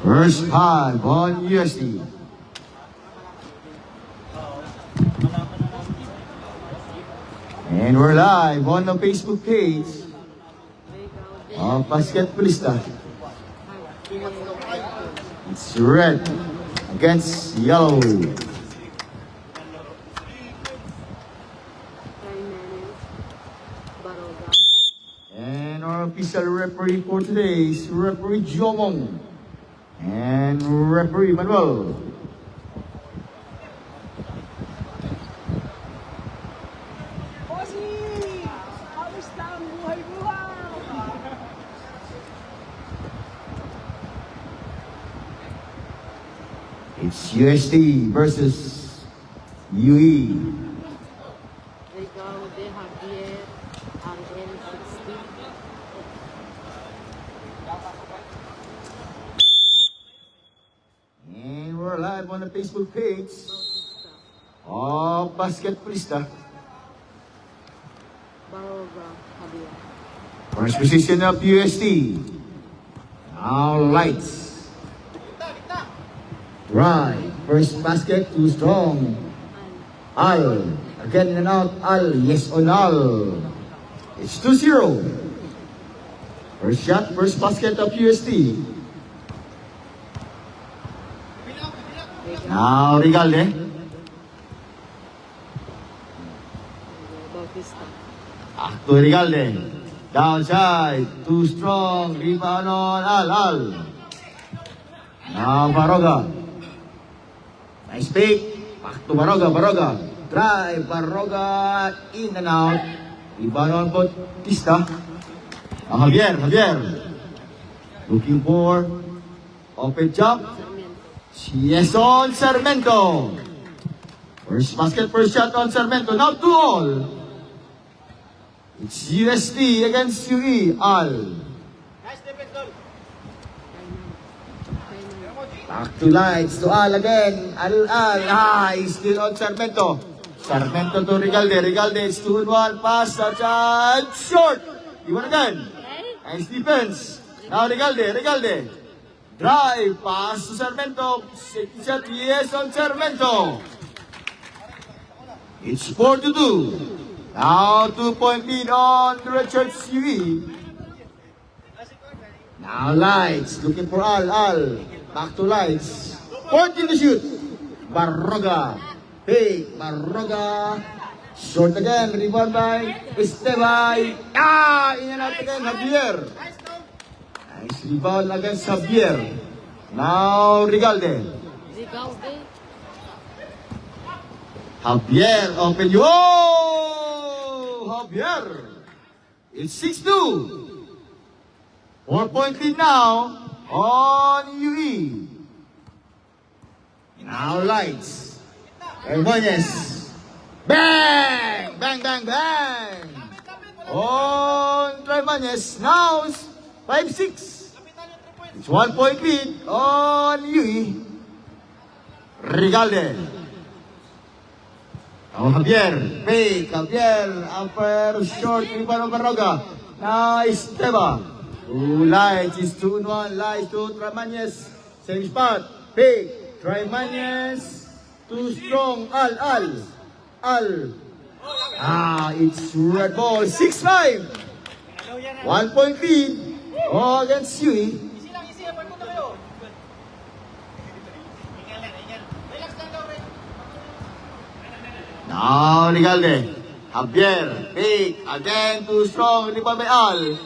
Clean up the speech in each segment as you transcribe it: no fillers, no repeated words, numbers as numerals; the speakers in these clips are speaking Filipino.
First 5 on USD. And we're live on the Facebook page of Basketballista. It's red against yellow. And our official referee for today is referee Jomong and referee Manuel. It's USD versus UE. And we're live on the Facebook page of Basketballista. First position of USD. Now lights. Right, first basket, too strong. Al, again in and out, Al, yes or no. It's 2-0. First shot, first basket of USD. Now, Rigalde. Akto Rigalde. Downside, too strong. Rebound on Al. Now, Baroga. Nice pick. Back to Baroga. Drive, Baroga. In and out. Rebound on Bautista. Javier. Looking for open jump. Yes on Sarmiento. First basket, first shot on Sarmiento. Now 2-all. It's USD against UE. Al. Back to lights, to Al again. Al. He's still on Sarmiento. Sarmiento to Rigalde. It's 2-1. Pass, touch, short. Iwan again. Nice defense. Now Rigalde. Drive, pass to Sarmiento. Second shot, yes on Sarmiento. It's 4-2. Now 2-point lead on Richards UE. Now lights, looking for Al. Back to lights. 14 to shoot. Baroga. Fake. Baroga. Short again. Rebound by Estebay. In and out again. Javier. Nice rebound against Javier. Now Rigalde. Javier open you. Javier. It's 6-2. 4-point lead now on UE. Now lights. Hermones. Bang! On Hermones. Now 5-6. It's 1-point lead on UE. Rigalde. Now Javier. Fake. Javier. Upper short. Rebound of Baroga. Now Esteba. Lights is 2-1. Lights to Tramanyes. Same spot. Fake. Tramanyes. Too strong. Al. It's red ball. 6-5. 1-point lead. Against UE. Now Rigalde. Javier. Fake. Again too strong. Rebound by Al.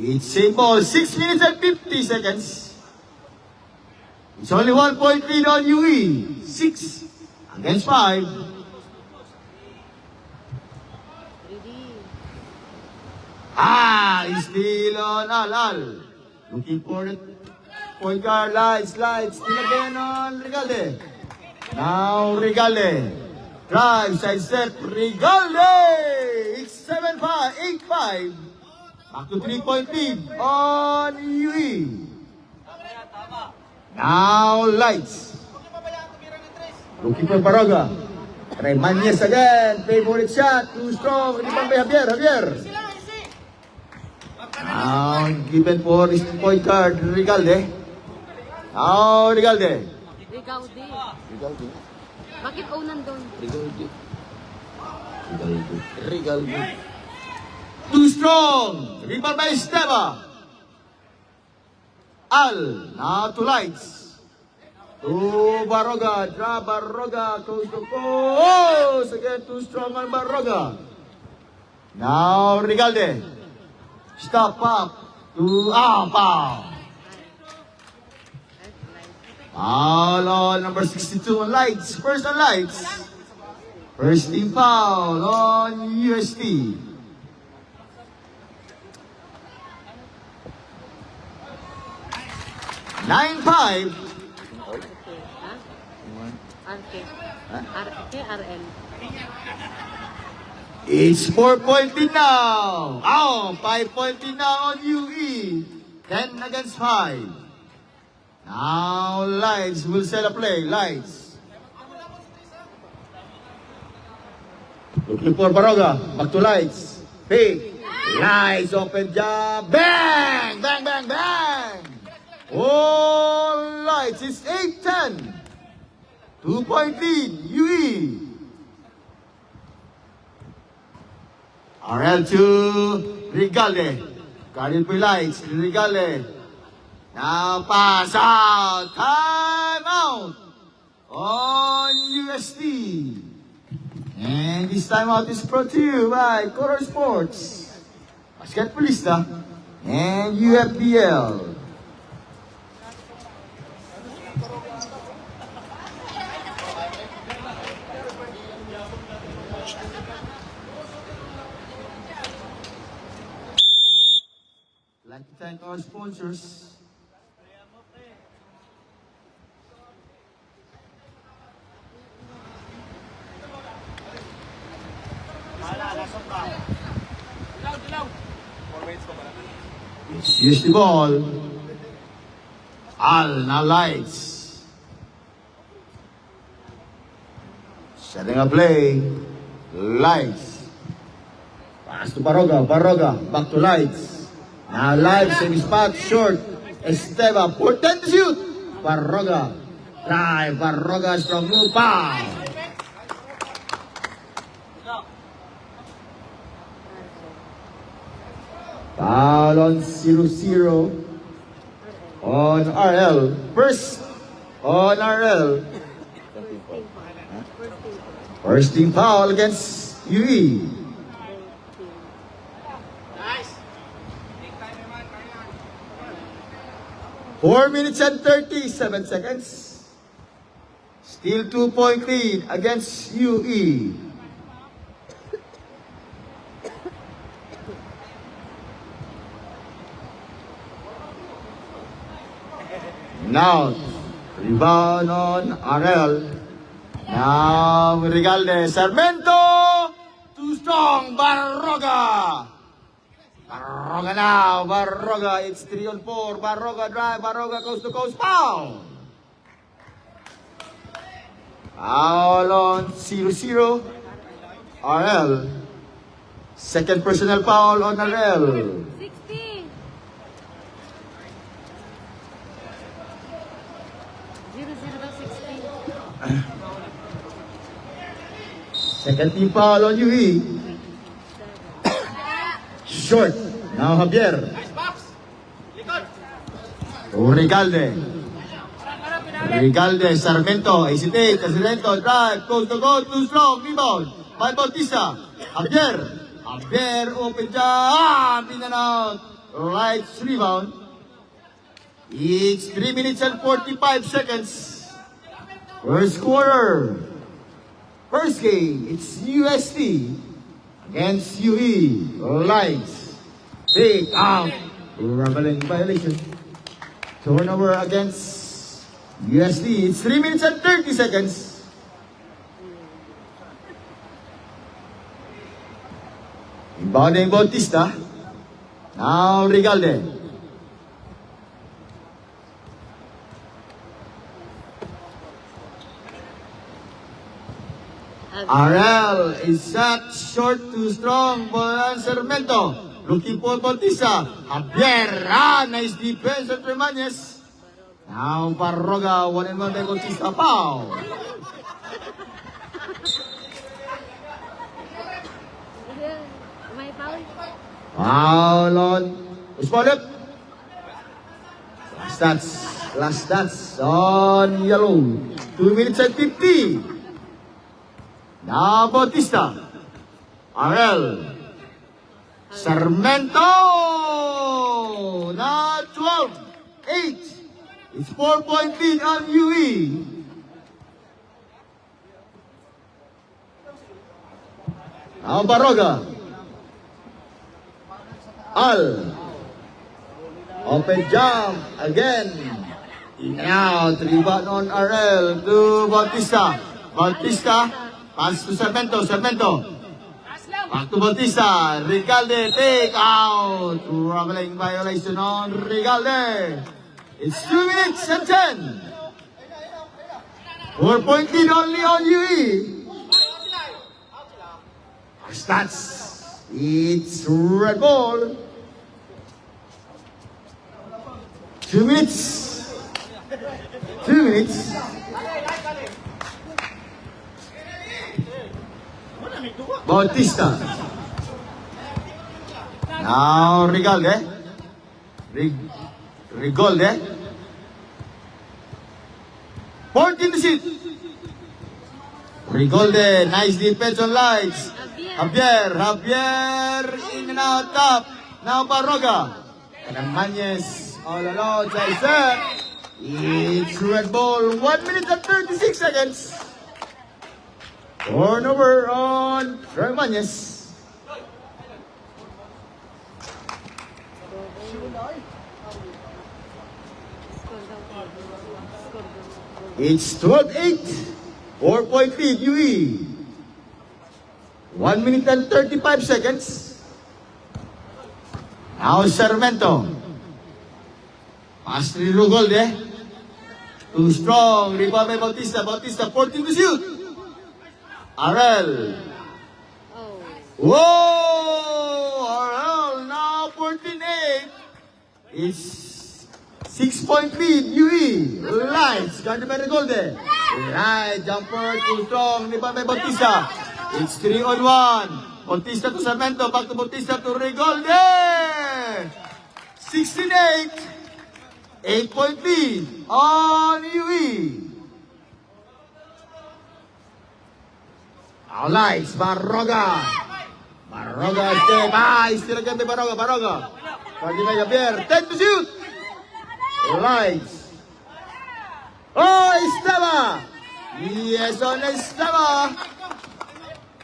It's same ball, 6 minutes and 50 seconds. It's only 1-point lead on UE. 6 against 5. He's still on Al. Looking for it. Point guard, lights. Still again on Rigalde. Now Rigalde. Drive, side step, Rigalde. It's 7-5, 8-5. Back to 3-point lead on UE. Now lights. Looking for Baroga. Hermones again. Favorite shot. Too strong. Rebound by Javier. Now given for his point guard, Rigalde. Now, Rigalde. Rigaudi. Rigaldo. Bakit O nandun? Rigaldo. Rigaldo. Rigaldo. Too strong. Rebound by Esteva. Al. Now to lights. To Barroga. Draw Barroga. Coast to coast. Again, too strong on Barroga. Now, Rigalde. Stop up. To foul. Foul on number 62 on lights. First on lights. First team foul on UST. Nine five. Ha? RK, RL. It's 4-point lead now. 5-point lead now on UE. 10 against 5. Now Lights will set a play. Lights. Looking for Barroga. Back to Lights. Fake. Lights open job. Bang! Bang, bang, bang! Oh, Lights. It's 8-10. 2-point lead. UE. RL to Rigalde. Guarded by Lights. Rigalde. Now pass out. Time out on UST. And this timeout is brought to you by Color Sports, Basketballista, and UFBL. I'd like to thank our sponsors. Use the ball. Al, now Lights. Setting a play. Lights. Pass to Barroga. Barroga. Back to Lights. Now Lights in spot. Short. Esteva. 4-10 to shoot. Barroga. Drive. Barroga. Strong move. Foul. Foul on 0-0 on RL. First on RL. First team foul against UE. Nice. 4 minutes and 37 seconds. Still 2-point lead against UE. Now, rebound on RL. Now, Rigalde. Sarmento. Too strong. Barroga. Barroga now. Barroga. It's 3-on-4. Barroga drive. Barroga coast to coast. Foul. Foul on 0-0. RL. Second personal foul on RL. 60. 0-0 daw, 60. Second team foul on UE. Short. Now Javier. Nice box. Likod. Rigalde. Rigalde. Sarmento. Hesitate. Sarmento. Drive. Coast to goal. Too strong. Rebound. By Bautista. Javier. Javier. Open jump. In and out. Right rebound. It's 3 minutes and 45 seconds. First quarter. First game, it's UST against UE. Lights. Big out. Rambling violation. Turnover against UST. It's 3 minutes and 30 seconds. Inbounding Bautista. Now Rigalde. RL is shot short, too strong. Bolan Sarmento. Looking for Bautista. Javier. Nice defense at Remanes. Now Barroga, 1-1 by Bautista. Foul. May foul? Foul on Usmanov. Last dance on yellow. 2 minutes and 50. Now Bautista. Arel. Sarmento. Now 12. 8. It's 4-point lead on UE. Now Barroga. Al. Open jump again. In and out. Rebound on RL to Bautista. Bautista. Pass to Sarmento. Sarmento. Back to Bautista. Recalde. Take out. Traveling violation on Recalde. It's 2 minutes and 10. 4-point lead only on UE. Stats. It's red ball. 2 minutes. 2 minutes. Bautista. Now Recalde. Recalde. 14 to shoot. Recalde. Nice defense on lights. Javier in and out top. Now Barroga. And Mañez all alone. Jason. It's red ball. 1 minute and 36 seconds. Turnover on Troy Mañez. It's 12-8. 4-point lead, UE. 1 minute and 35 seconds. Now Sarmento. Pass to Recalde. Too strong. Rebound by Bautista. Bautista 14 to shoot. Arel. Oh. Whoa! Arel now 14-8. It's 6-point lead, UE. Lights. Guarded by Recalde. Right. Jumper too strong. Rebound by Bautista. It's 3-on-1. Bautista to Sarmento. Back to Bautista to Recalde. 16-8. 8-point lead on UE. All lights. Barroga. Barroga step. Still again by Barroga. Barroga. Pagi by Javier. 10 to shoot. Lights. Oh, Esteva. Yes, on Esteva.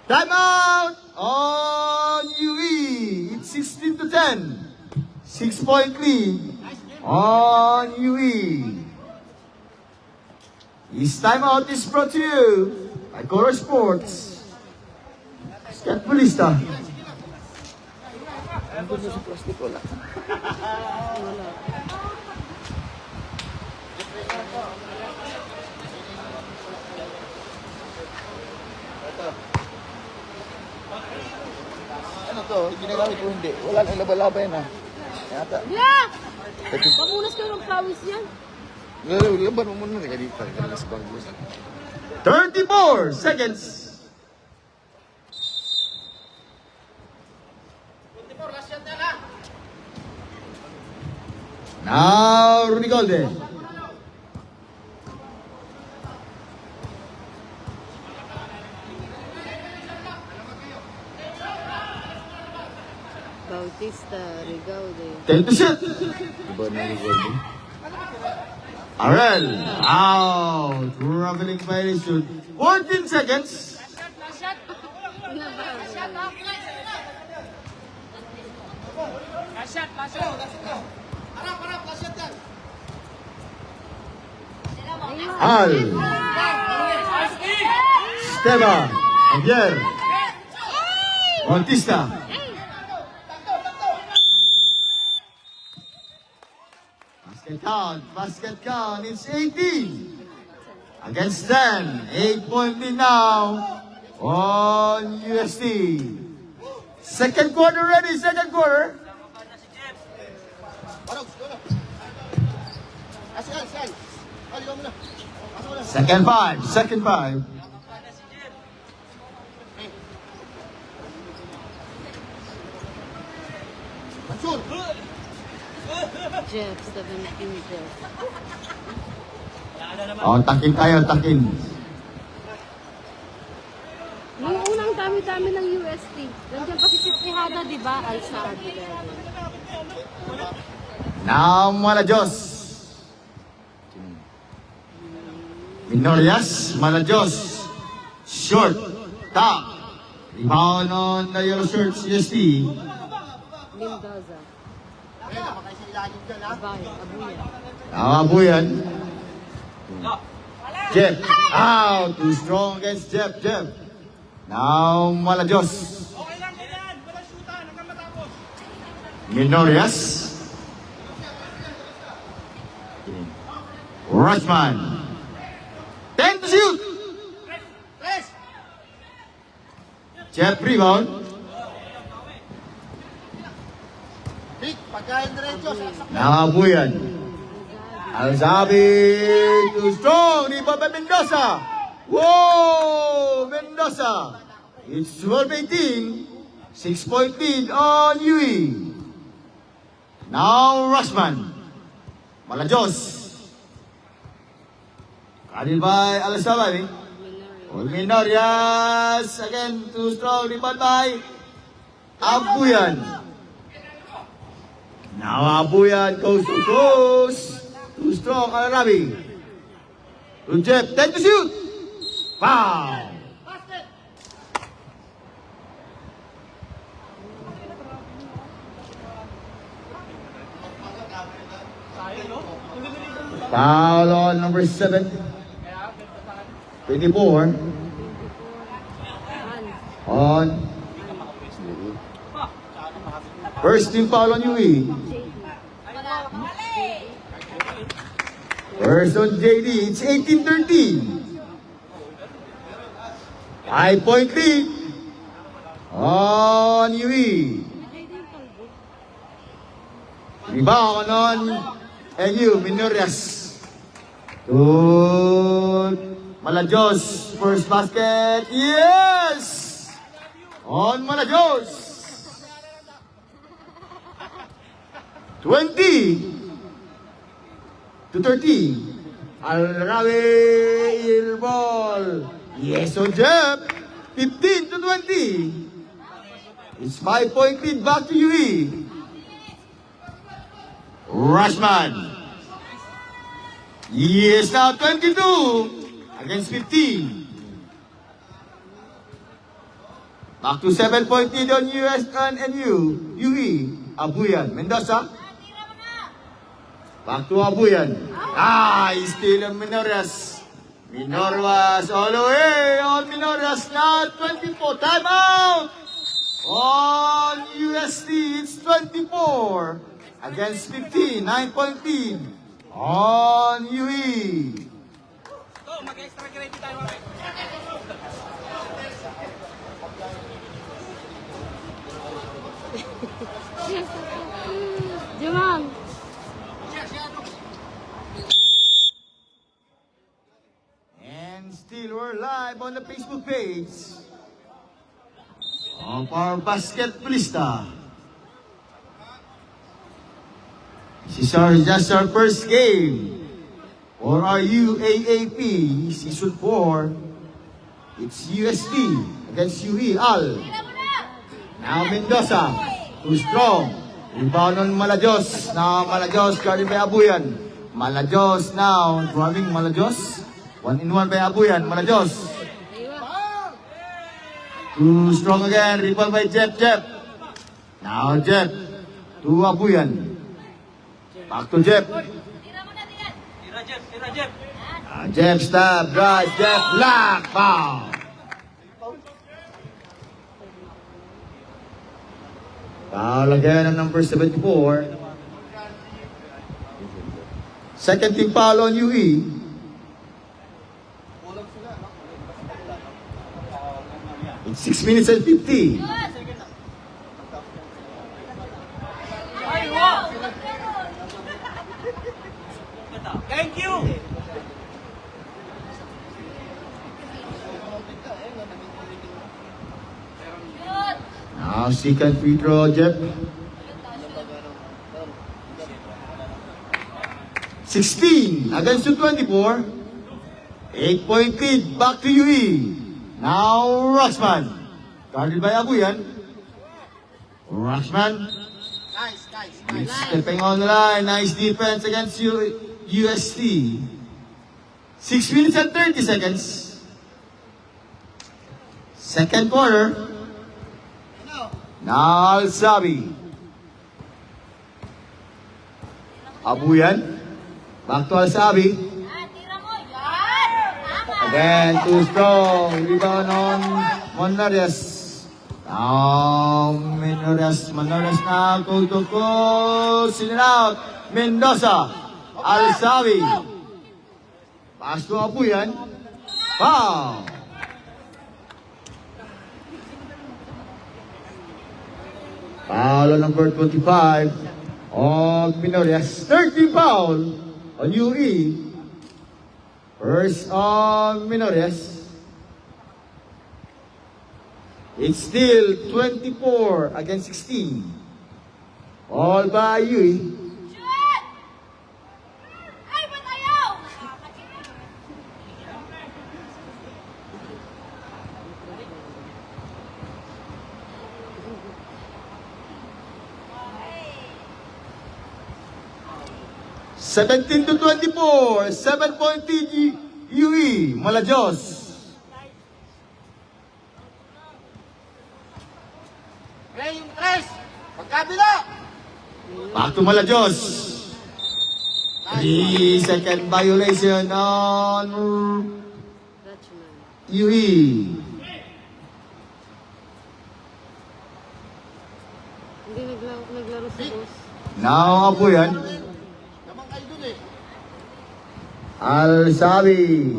Timeout on UE. It's 16 to 10. 6-point lead on UE. This timeout is brought to you by Coro Sports. Scott Pulista. Ang gusto sa plastic wala. Ano to? Ginagamit ko hindi. Wala nang labalabay na. Yata. Yeah! Pamunas kayo ng pawis yan. Laban mo muna rin dito. Mas bagus. 34 seconds. Now, Recalde. Bautista, Recalde. 10 to shoot. Iba na recording. Arel. Out. Traveling violation. 14 seconds. Al. Esteban. Javier. Bautista. Basket count, it's 18 against 10. 8-point lead now on UST. Second quarter ready, second quarter. Asal. Second five, second five. Mansur! Jeff, 17 Jeff. Oh, takin tayo, takin. Nung unang dami-dami ng UST. Nandiyan pa si Chip Tejada, di ba? Al Saad. Now, Malayos. Minorias, Malayos. Short, top. Rebound on the yellow shirts, CST. Mendoza. Abay, Abuya. Abuyan. Jeff, out. Too strong against Jeff, Jeff. Now, Malayos. Okay lang, ganyan. Walang shoota. Hanggang matapos. Minorias. Rushman. 10 to shoot. Press! Jeff rebound. Pick! Pagkain diretso! Nakabuyan. Alzabi. Too strong. Rebound by Mendoza. Whoa! Mendoza. It's 12-18. 6-point lead on UE. Now Rushman. Malayos. Carried by Alasabi. Minorias. Again, too strong. Rebound by Abuyan. Now Abuyan goes to close. Too strong, Alarabi. To Jeff, 10 to shoot. Foul. Foul on number 7. 24. On. First team foul on UE. First on JD. It's 18-13. 5-point lead on UE. Rebound on NU, Minorias. To Malayos. First basket. Yes! On Malayos. 20-13. Al-Rawi ball. Yes, on Jeff. 15-20. It's 5-point lead back to UE. Rushman. Yes, now 22 against 15. Back to 7-point lead on US and NU. UE. Abuyan. Mendoza. Back to Abuyan. He's still on Minorias. Minorias all the way on Minorias. Now 24. Time out. On UST, it's 24 against 15. 9-point lead on UE. Go, mag-extra credit tayo. Mami. Jumang. And still we're live on the Facebook page of our basketballista. This is just our first game for our UAAP Season 4. It's UST against UE Al. Now Mendoza, too strong. Rebound on Malayos. Now Malayos guarded by Abuyan. Malayos now driving Malayos. 1-in-1 by Abuyan. Malayos. Too strong again. Rebound by Jeff. Now Jeff to Abuyan. Back to Jeff. Tira, Jeff. Jeff stab, drive, Jeff block, foul. Foul again on number 74. Second team foul on UE. It's 6 minutes and 50. Thank you! Now second free throw, Jeff. 16 against the 24. 8-point lead, back to UE. Now Roxman. Guarded by Abuyan. Roxman. Nice. Stepping on the line. Nice defense against UST. 6 minutes and 30 seconds. Second quarter. Now Al-Sabi. Abuyan. Back to Al-Sabi. Again, too strong. Rebound on Monarias. Now, Monarias na close in and out. Mendoza. Al-Sabi. Pass to Abuyan. Foul. Foul on number 25 on Menorias. 13 foul on UE. First on Menorias. It's still 24 against 16. All by UE. Seventeen to 24, 7-point lead UE, Malajos. Yung tres! Pagkabila! Back to Malajos. 3-second violation on UE. Hindi naglaro si boss. Now, apo yan. Naman kayo dun eh. Al-Sabi.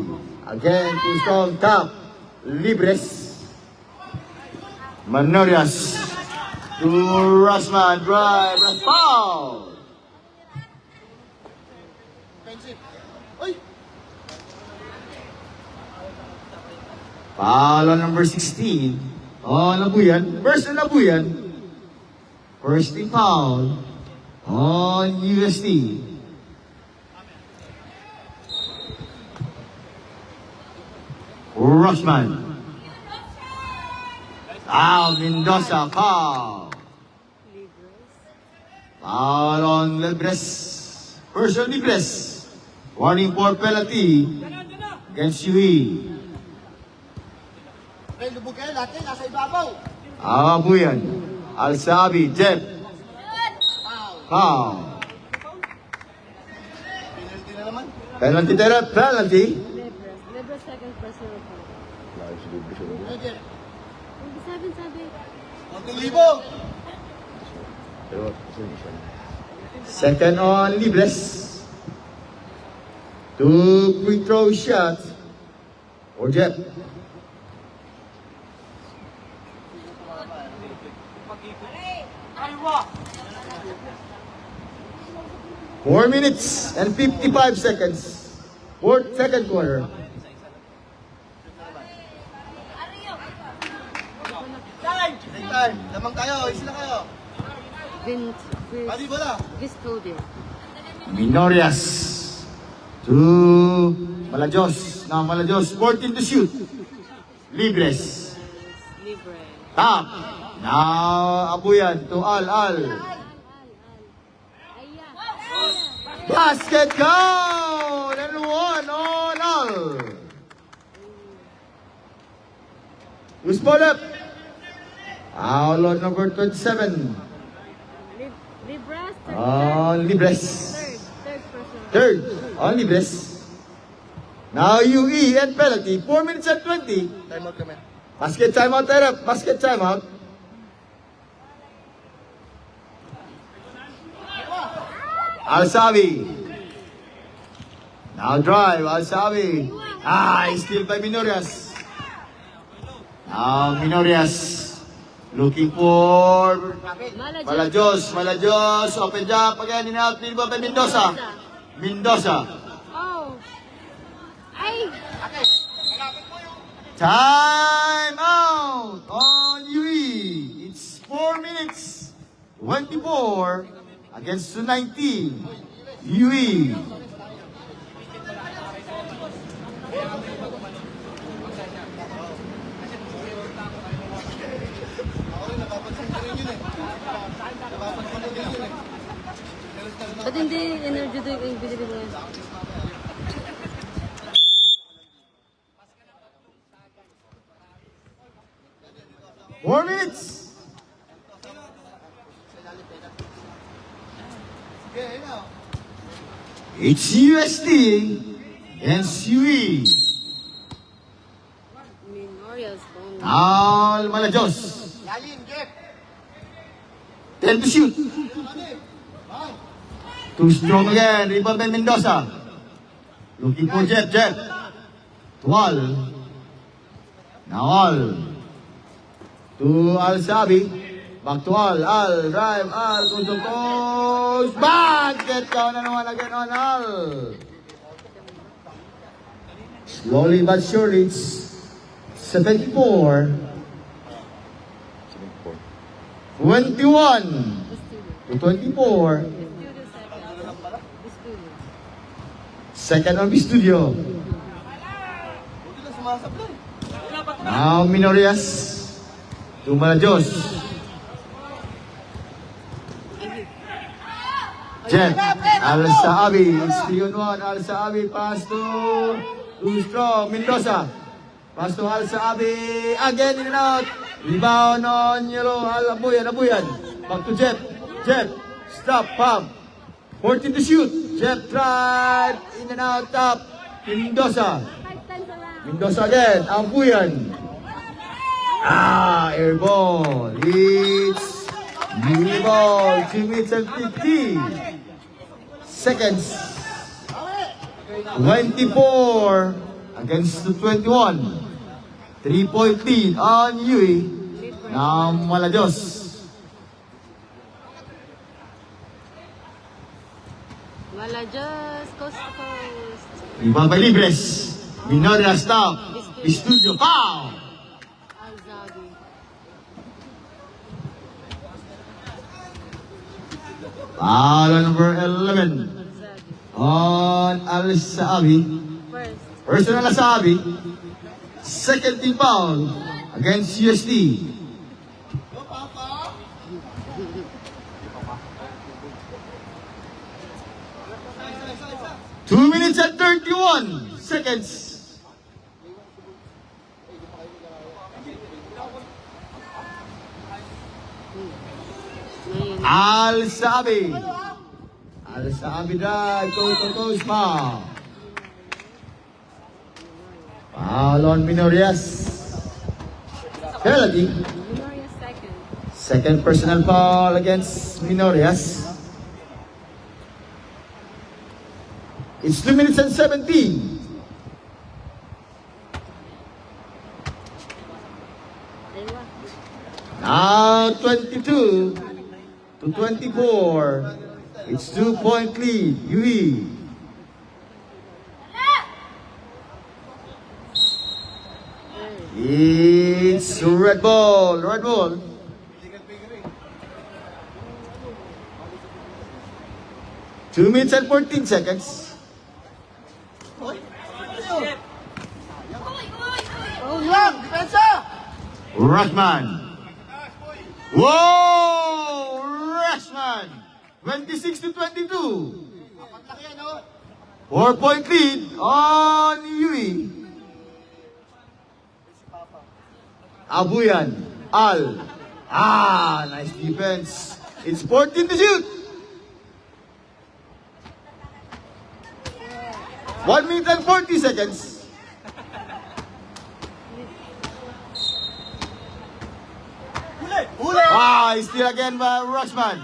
Again, too strong top. Libres. Manorias. To Rasman. Drive. And foul. Offensive. Uy! Foul on number 16. On Abuyan. First on Abuyan. First team foul. On UST. Rushman. Mendoza, foul. Foul on Libres. First on Libres. Warning for penalty against UE. Ay, lubog kayo lahat eh. Nasa ibabaw. Abuyan. Al-Sabi, Jeff. Foul. Penalty na naman. Penalty tera, penalty. Lebron second personal foul. Roger. Ang sabi. 1,000. Second on Libres. 2 free throw shots for Jeff. Kaliwa. 4 minutes and 55 seconds. Fourth second quarter. Time. Lamang tayo. Isla kayo. Pati ba na? Custodian. Minorias to Malajos. Now Malajos 14 to shoot. Libres. Libre. Top. Now Abuyan to Al. Ayan. Basket count and 1 on Al. Who's ball up? Foul on number 27. Libras. On Libres. Third personal. Third on Libres. Now UE and penalty. 4 minutes and 20. Time out kami. Basket timeout, Terep. Basket timeout. Al-Sabi. Now drive, Al-Sabi. Steal by Minorias. Now Minorias. Looking for Malajos. Open jump again in out. By Mendoza. Oh. Ay. Time out on UE. It's 4 minutes 24 against 19. UE. Ba't hindi energy drink yung binili mo yan? 4 minutes. It's USD against UE. Memorials phone. Al Malajos. 10 to shoot. Too strong again. Rebound by Mendoza. Looking for Jet. Tual. Now Al. To Al Sabi. Back to Al. Al. Drive. Al. Goes to post. Back. Get down na naman again on Al. Slowly but surely. It's 74. 21 to 24. Second on the studio. Now Minorias to Malajos. Jet, Al Saabi, it's 3-on-1. Al Saabi, pass to too strong. Mendoza, pass to Al Saabi, again in and out. Rebound on yellow. Al Abuyan. Back to Jet. Stop, pump. 14 to shoot. Jet tried, in and out, top. Mendoza again. Abuyan. Airball. It's new ball. 2 minutes and 50 seconds. 24 against the 21. 3-point lead on UE ng Malajos. Malajos, coast to coast. Rebound by Libres. Minoria stop. Studio foul. Alzabi. Foul on number 11 Alzabi. on Al Saabi. First. Personal Saabi. Second team foul against USD. Two minutes and 31 seconds. Al Saabi drive, goes foul. Foul on Minorias. Penalty. Memorials second. Second personal foul against Minorias. It's 2 minutes and 17. Aywa. Now 22 to 24. It's 2-point lead. UE. It's red ball. 2 minutes and 14 seconds. Rushman. Whoa! Rushman. 26 to 22. 4-point lead on UE. Abuyan. Al. Nice defense. It's 14 to shoot. 1 minute and 40 seconds. Still again by Rushman.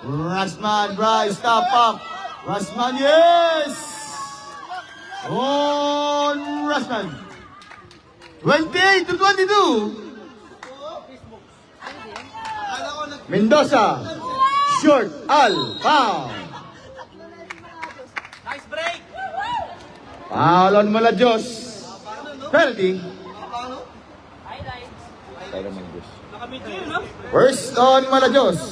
Rushman, right, stop up. Rushman, yes! On Rushman. 28 to 22. Mendoza. Short. Al. Foul. Nice break! Foul on Malajos. Penalty. Highlights. Tayo naman, Gus. Nakamit yun, no? First on Malajos.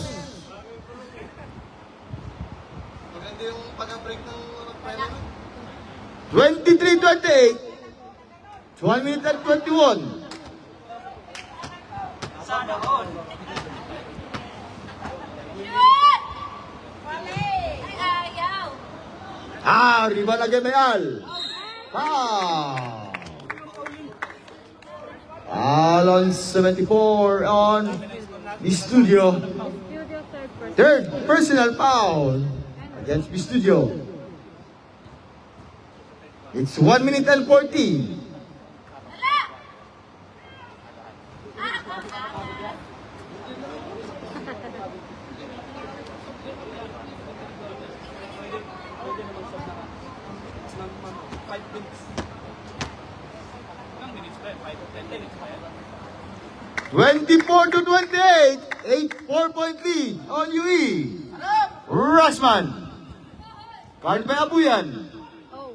Maganda yung pag-break ng preno. 23-28. 1 minute and 21. Riba lagi may Al. Foul. Al on 74 on the studio. Studio third person. Third personal foul against the studio. It's 1 minute and 40. Twenty-four to 28, 4-point lead on UE. Rushman. Card by Abuyan. Oh.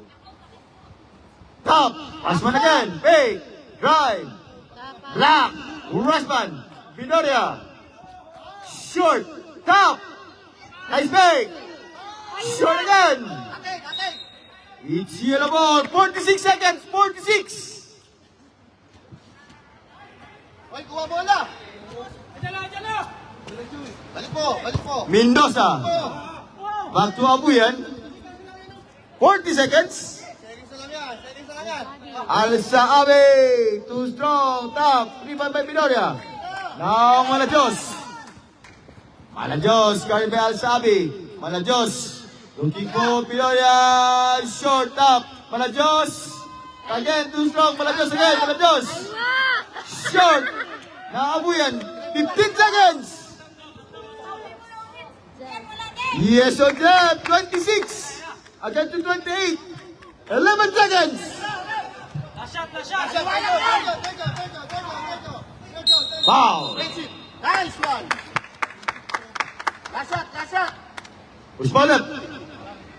Top. Rushman again. Fake. Drive. Dapat. Black. Rushman. Vinoria. Short. Top. Nice fake. Short again. It's yellow ball. 46 seconds. 46. Hoy, kuha bola! Balik po! Mendoza. Back to Abuyan. 40 seconds. Settings na lang yan! Al-Saabe. Too strong. Top. Rebound by Vinoria. Now Malajos. Malajos. Carried by Al-Saabe. Malajos. Looking for Vinoria. Short top. Malajos. Again. Too strong. Malajos again. Malajos. Short. Now Abuyan. 15 seconds. Yes, on that. 26. Again to 28. 11 seconds. Foul. Nice one! Last shot! Usmanat.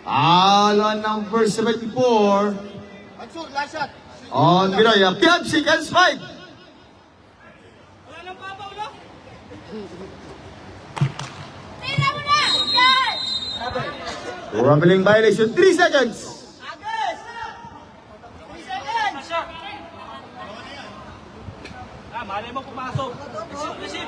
Ala number 74. Mansur, last shot! On Vinoria. 5 seconds. 5. Rumbling violation. 3 seconds. Malay mo pumasok. Receive.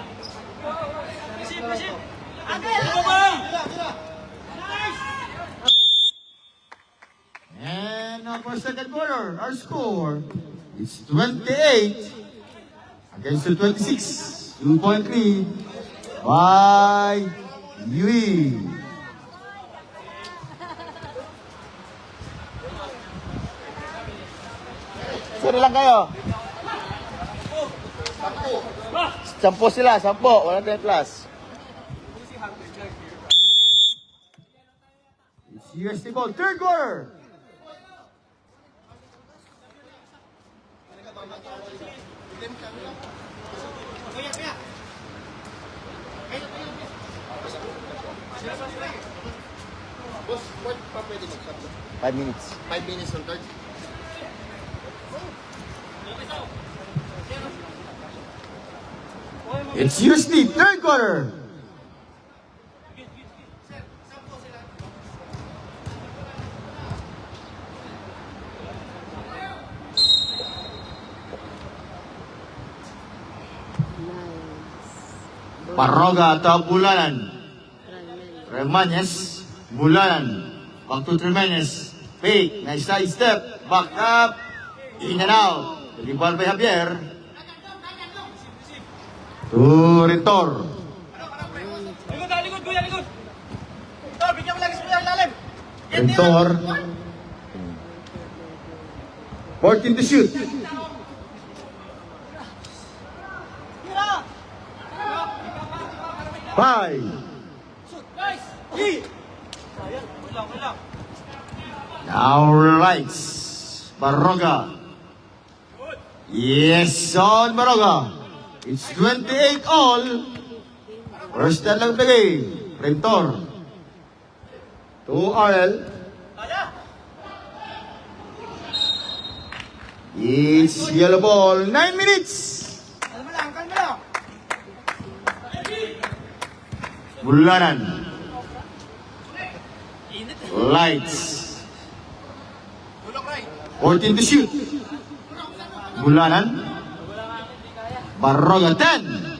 And now for second quarter, our score is 28 against the 26. 2-point lead by UE. Sino lang kayo? 10 sila, 10. 110 plus. It's UST ball. Third quarter. Boss, what pa pwede mag-shot? 5 minutes. 5 minutes on third. It's UST. Third quarter. Parroga atau Bulanan. Remanyes, Bulanan. Back to Tremenes. Fake, nice side step. Back up. In and out. Rebound by Javier. To Rentor. Likod, kuya, likod. Tor, bigyan mo lagi sa kuya, lalim. Rentor. 14 to shoot. Five. Kulang. Now lights. Baroga. Yes, on Baroga. It's 28 all. First na lang the game. Rentor. To RL. It's yellow ball. 9 minutes. Bulanan. Lights. 14 to shoot. Bulanan. Barroga 10.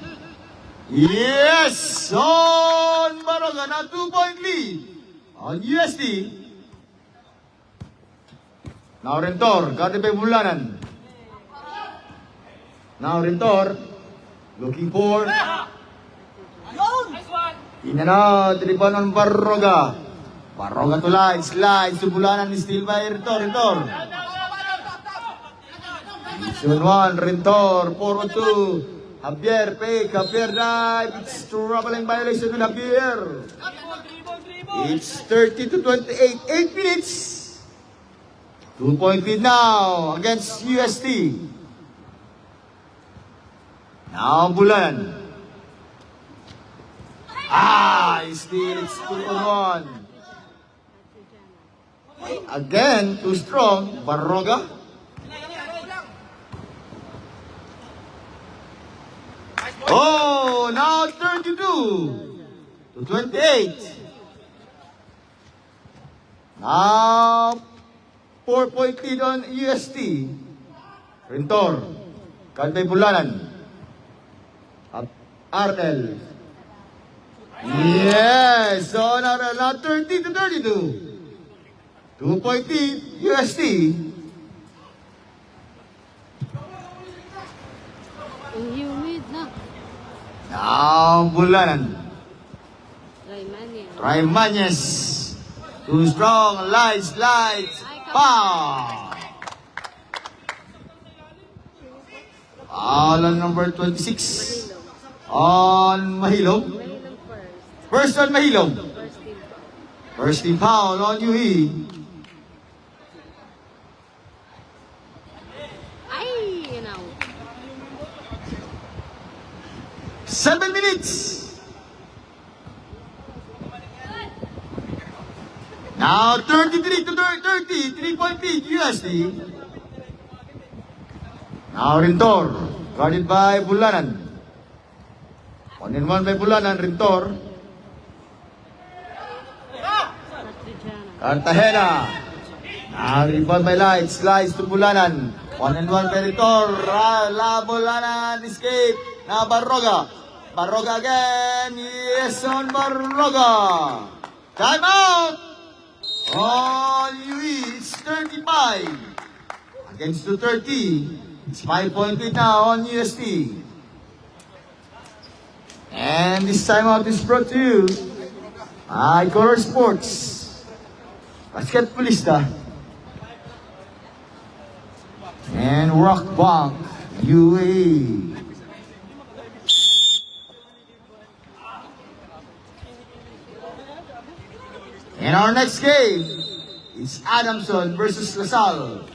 Yes! On Barroga na 2-point lead on UST. Now Rentor, guarded by Bulanan. Now Rentor, looking for in and out, rebound on Barroga. Barroga to line, slides to Bulanan, still by Rentor. Zone 1, Rentor, 4-on-2. Javier, fake, Javier dive. It's troubling violation with Javier. It's 30 to 28, 8 minutes. 2-point lead now against UST. Now Bulanan. Still it's 2-on-1. Again, too strong. Barroga. Oh, now 32 to 28. Now, 4-point lead on UST. Rentor. Card by Bulanan. RL. Yes, on RL. Now 30 to 32. 2-point lead, UST. Ang humid na. Now, Bulanan. Raymanian. Raimanes. Too strong. Lights. Pow! Foul on number 26. On Mahilog. Mahilong first. First on Mahilog. First team. First team foul on UE. Ay, you know. 7 minutes. Now 33 to 30. 3-point lead USD. Now Rentor. Guarded by Bulanan. 1-1 by Bulanan. Rentor. Patrigiana. Cartagena. Now rebound by Lights. Slides to Bulanan. 1-1 by Rentor. La Bulanan. Escape. Now Barroga. Barroga again. Yes, on Barroga. Time out. On UE. It's 35. Against 230. It's 5-point lead now on UST. And this timeout is brought to you by Color Sports, Basketballista, and Rock Bank UAE. And our next game is Adamson versus LaSalle.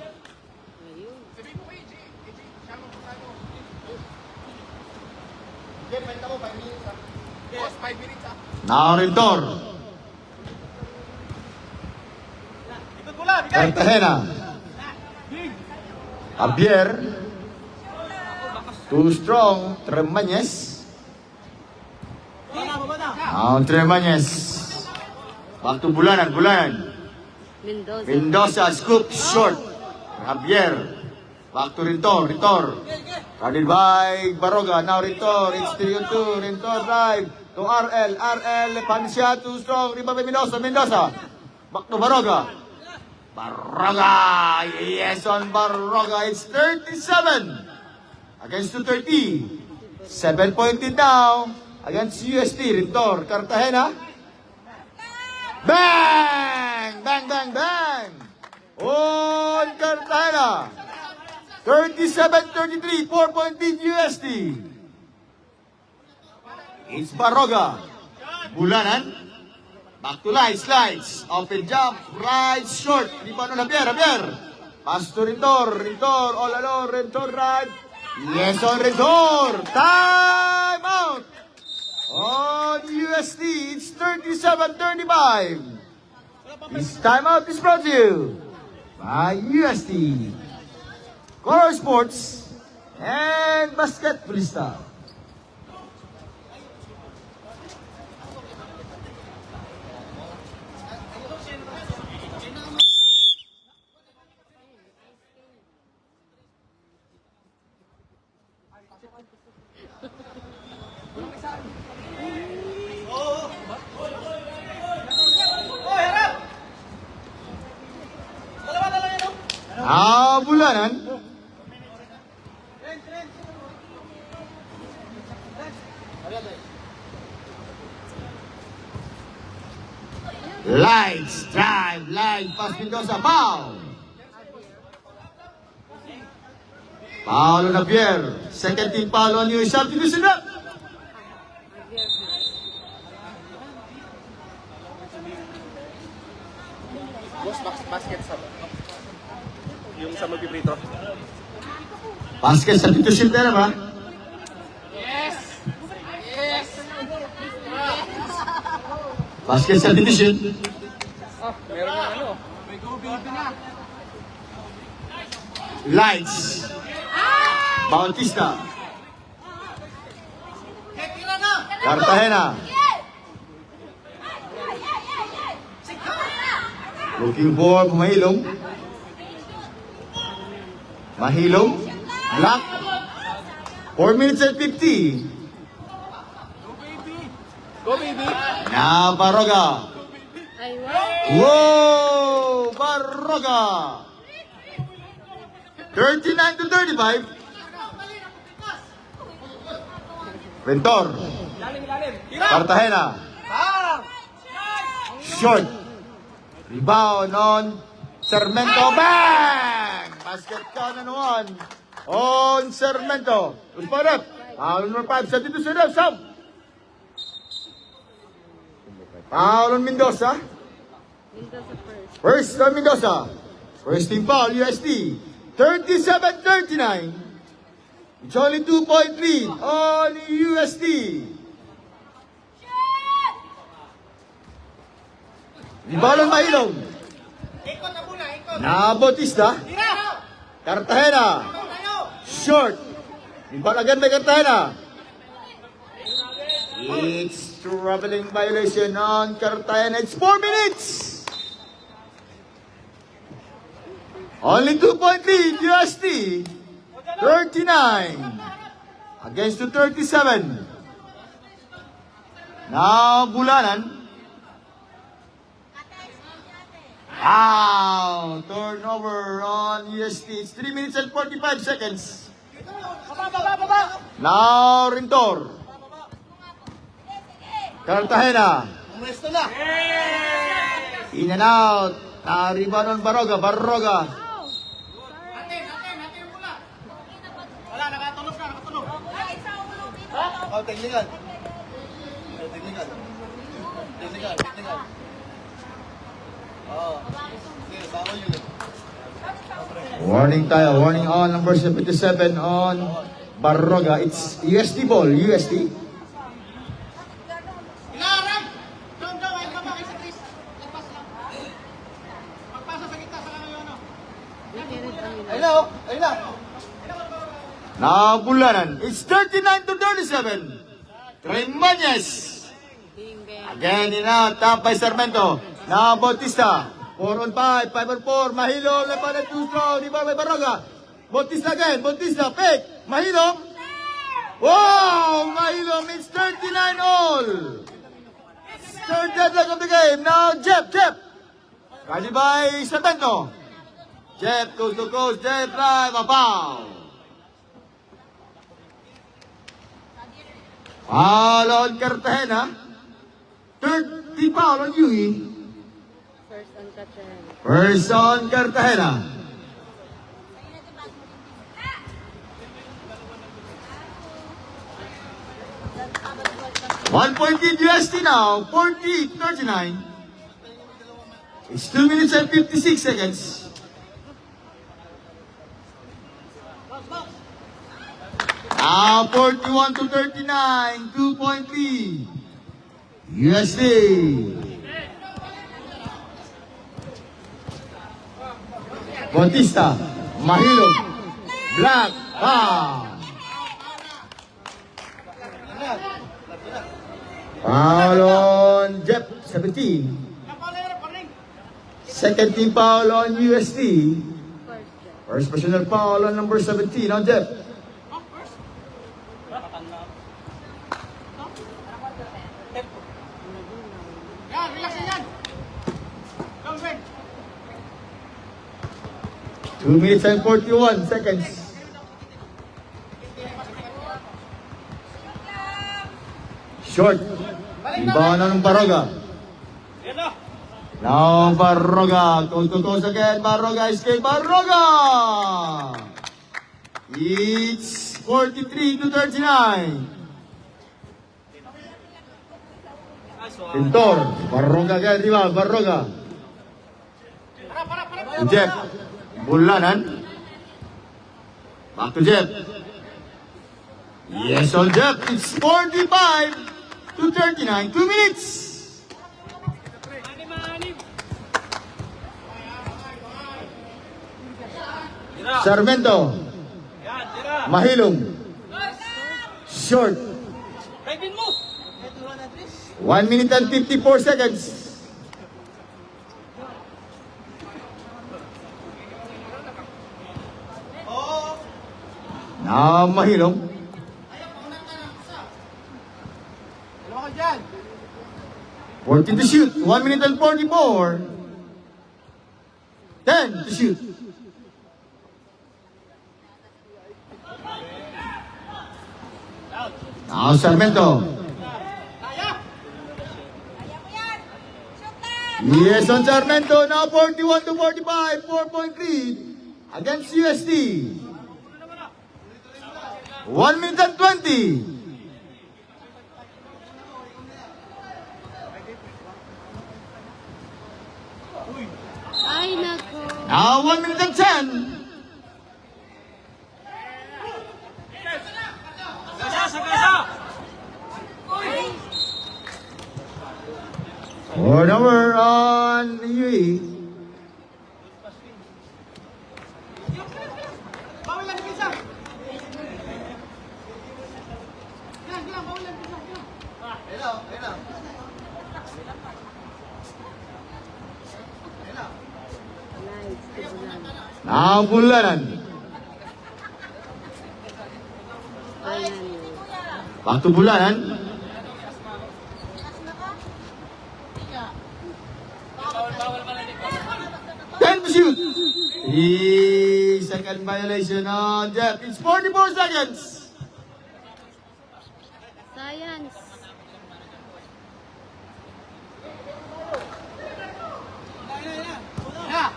Now Rentor. Cartagena. Javier. Too strong. Tremañez. Now Tremañez. Back to Bulanan. Mendoza. Mendoza. Scoop short. Javier. Back to Rentor. Guarded by Barroga. Now Rentor. It's 3-on-2. Rentor drive to RL. Panisya. Too strong. Rebound by Mendoza. Back to Barroga. Yes, on Barroga. It's 37 against 230. 7-point lead now against UST. Rentor. Cartagena. Bang! On Cartagena. 37-33. 4-point lead UST. It's Barroga. Bulanan. Back to slides. Open jump. Right short. Rebound on Javier. Pass to Rentor. All alone. Rentor right. Yes, on Rentor. Time out. On UST. It's 37-35. This timeout is brought to you by UST, Color Sports, and Basketballista. Bulanan. Lights, drive, line, pass Mendoza, foul. Paolo Navier, second team foul on you, substitution up. Boss, basket sa... Yung sa magpiprito. Basket substitution na ba? Basket substitution. Meron na ano. Lights. Bautista. Cartagena. Looking for Mahilong. Mahilong. Black. 4 minutes and 50. Go, baby! Now Barroga. Ay, wow. Whoa! Barroga. 39 to 35. Ventor. Cartagena. Short. Rebound on Sarmento. Bang! Basket count and one on Sarmento. Respond up. Foul number 5. Substitution up. Sub. Foul on Mendoza. Mendoza first. First on Mendoza. First team foul, UST. 37-39. It's only 2-point lead on UST. Rebound on Mahilong. Na Bautista. Cartagena. Short. Rebound again by Cartagena. It's traveling violation on Cartagena. It's 4 minutes. Only 2-point lead, UST. 39 against the 37. Now Bulanan. Wow, turnover on UST. It's 3 minutes and 45 seconds. Now Rintor. Cartagena. Umuesto na. In and out. Rebound on Barroga. Barroga. Wala, nakatunog na, nakatunog. Oh, technical. Technical. Technical. Oh. Sige, sama yun. Warning tayo. Warning on number 77 on Barroga. It's UST ball. UST. Ilaram! John, ayun ka ba kay sa Chris? Nagpas lang. Magpasa sa gitna sa kanya ano. Ayun na, oh. Ayun na. Now Bulanan. It's 39 to 37. Tremanyes. Again in out. Top by Sarmento. Now Bautista. 4 on 5. 5 on 4. Mahilong. Lepan at 2 strong. Rebound by Barroga. Bautista again. Bautista. Pick. Mahilong. Wow! Mahilong. It's 39 all. Third deadlock of the game. Now Jeff. Ready by Sarmento. Jeff goes to coast. Jeff drive. A foul. Foul on Cartagena. Third team foul on UE. First on Cartagena. First on Cartagena. One-point lead UST now. 40-39. It's 2 minutes and 56 seconds. Now 41 to 39. 2-point lead. UST. Bautista, Mahilong, Black, foul on Jeff, 17. Second team foul on UST. First personal foul on number 17 on Jeff. Yan, relax yan. Come back. 2 minutes and 41 seconds. Short. Rebound ng Baroga. Now Baroga. Goes again. Baroga escape. Baroga! It's 43 to 39. Pintor. Baroga again. Rebound. Baroga. Jeff. Bulanan. Back to Jeff. Yes, on Jeff. It's 45 to 39. 2 minutes. Sarmento. Mahilong. Short. 1 minute and 54 seconds. Now Mahilong. Dalawa ka dyan. 14 to shoot. 1 minute and 44. 10 to shoot. Now Sarmento. Yes, on Sarmento. Now 41 to 45. 4-point lead against USD. 1 minute and 20. Ay, nako. Now 1 minute and 10. Or number on UAE. Bawal lang, Pisa. Gilang, bawal lang, Pisa. Hello, hello. Nice. Tibulan. Now Bulanan. Ayan. Back to Bulanan. Ten to shoot. 3-second violation on Jeff. It's 44 seconds. Science. Yeah.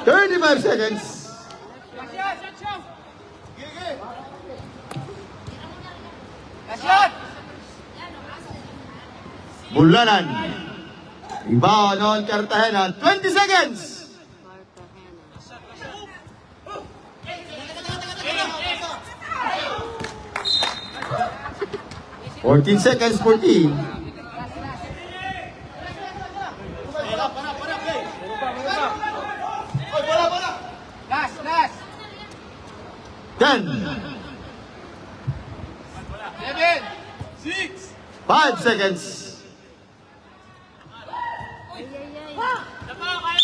35 seconds. Kasyan! Bulanan. Rebound on Cartagena. 20 seconds. Cartagena. 14 seconds, 14. Last! 10. 7! 6! 5 seconds. Ay, ay, ay.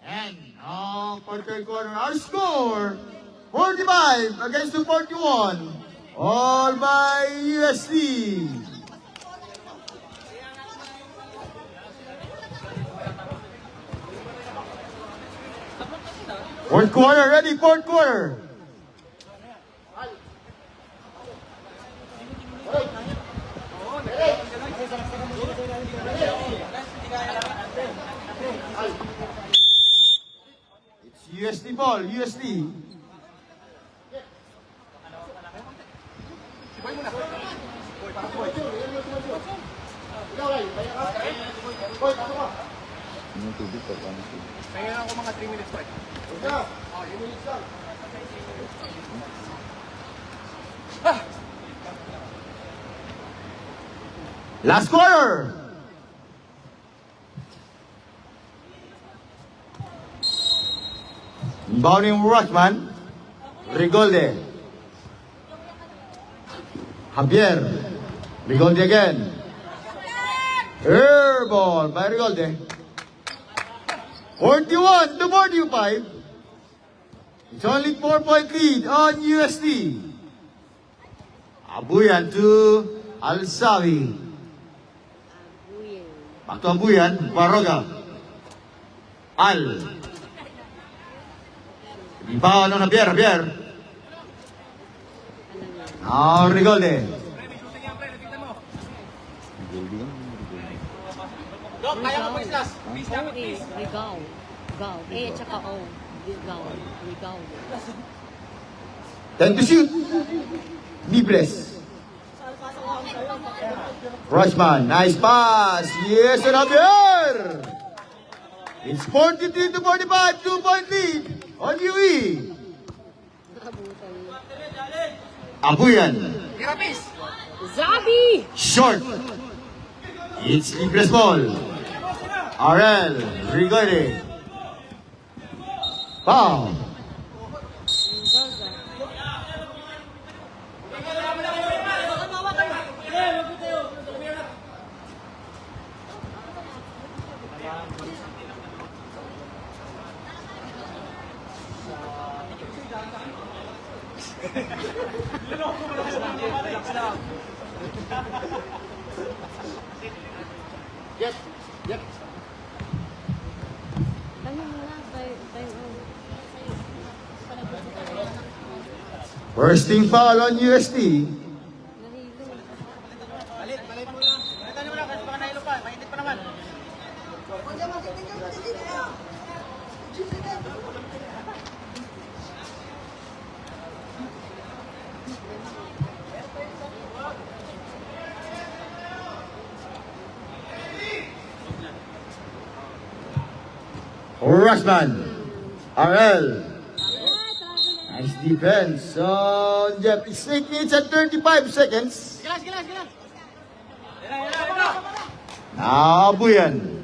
And for third quarter, our score 45 against the 41. All by USD. Fourth quarter, ready, fourth quarter. It's USD ball, USD. Yung tubig pa pa. Kaya ako mga 3 minutes pa. Last quarter. Inbounding Rushman. Rigolde. Javier. Rigolde again. Air ball by Rigolde. 41 to 45. It's only 4-point lead on USD. Abuyan to Alsawi. Abuyan. Back to Abuyan, Barroga. Al. Rebound on Javier. Alam yan. Now Rigolde. Dok, kaya mo po islas. O eh, Regal. Gal. Eh, tsaka O. Regal. Regal. 10 to shoot. Libres. Rushman, nice pass. Yes, and Javier. It's 43 to 45, 2-point lead on UE. Nakabutan mo. Abuyan, Zabi! short. It's Libres ball. RL, Rigore. Foul. Mendoza. Ano mo na? Time out. First team foul on UST. Nahilo. Balit mo lang. Balitan mo lang kasi baka nahilo pa. Mainit pa naman. Rushman. RL. Nice defense on Jeff. It's 8 minutes and 35 seconds. Gilas. Now Abuyan.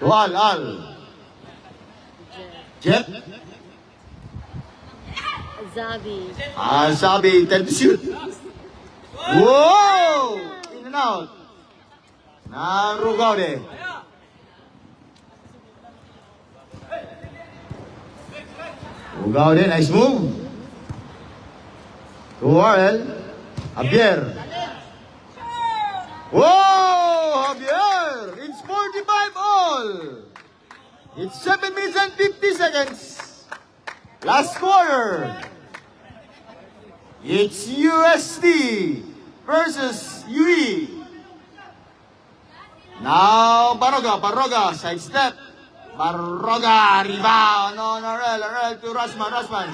To Al. Jeff. Zabi. Sabi, 10 to shoot. Whoa! In and out. Na Rugaude. Rugaude, nice move. To RL. Javier. Whoa! Javier! It's 45 all. It's 7 minutes and 50 seconds. Last quarter. It's UST versus UE. Now Barroga, sidestep. Barroga, rebound on RL to Rushman.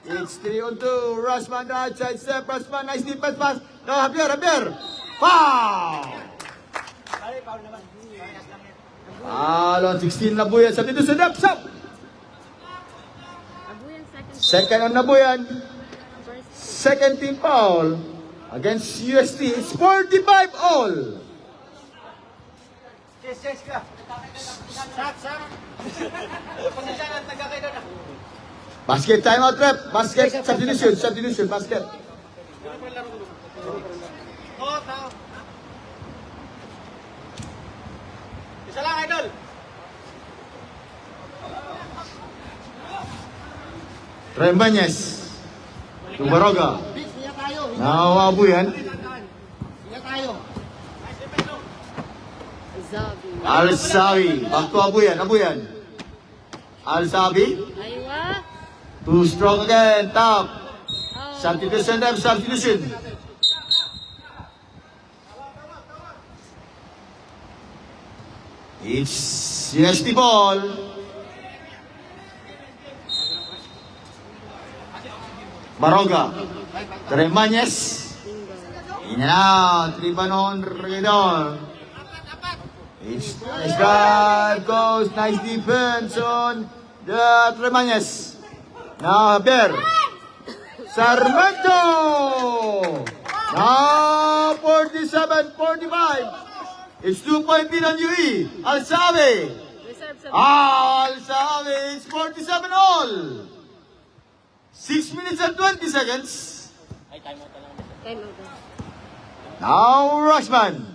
It's 3-on-2, Rushman right side step, Rushman, nice defense pass. Now Javier. Foul! Foul on 16 Nabuyan, substitution depth up. Abuyan second. Second on Nabuyan. First. Second team foul against UST. It's 45 all. Yes ka. Shot. Pasensya na, nagkakaida na. Basket timeout rep. Basket substitution. Basket. Oo, tao. Isa lang, idol. Trembanyes. To Barroga. Now Abuyan. Zabi. Al-Sawi. Back to Abuyan. Al-Sawi. Aywa. Too strong again. Top. Oh. Substitution. It's UST ball. Barroga. Trembanyes. In and out. Libanon Regidor. It's nice drive goes. Nice defense on the Trembanyes. Now Javier. Sarmento. Now 47-45. It's 2-point lead on UE. Al-Sawi. Reserve sa Al-Sawi. It's 47 all. 6 minutes and 20 seconds. time out. Now Rushman.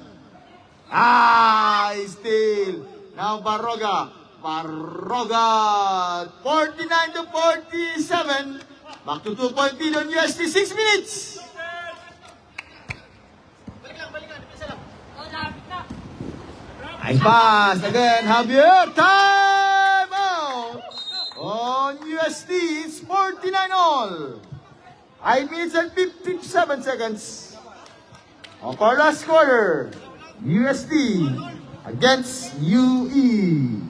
Still. Now Barroga. 49-47. Back to 2-point lead on UST. 6 minutes. Nice pass. Again, Javier. Time out. On UST, it's 49 all. 5 minutes and 57 seconds. Of our last quarter, UST against UE.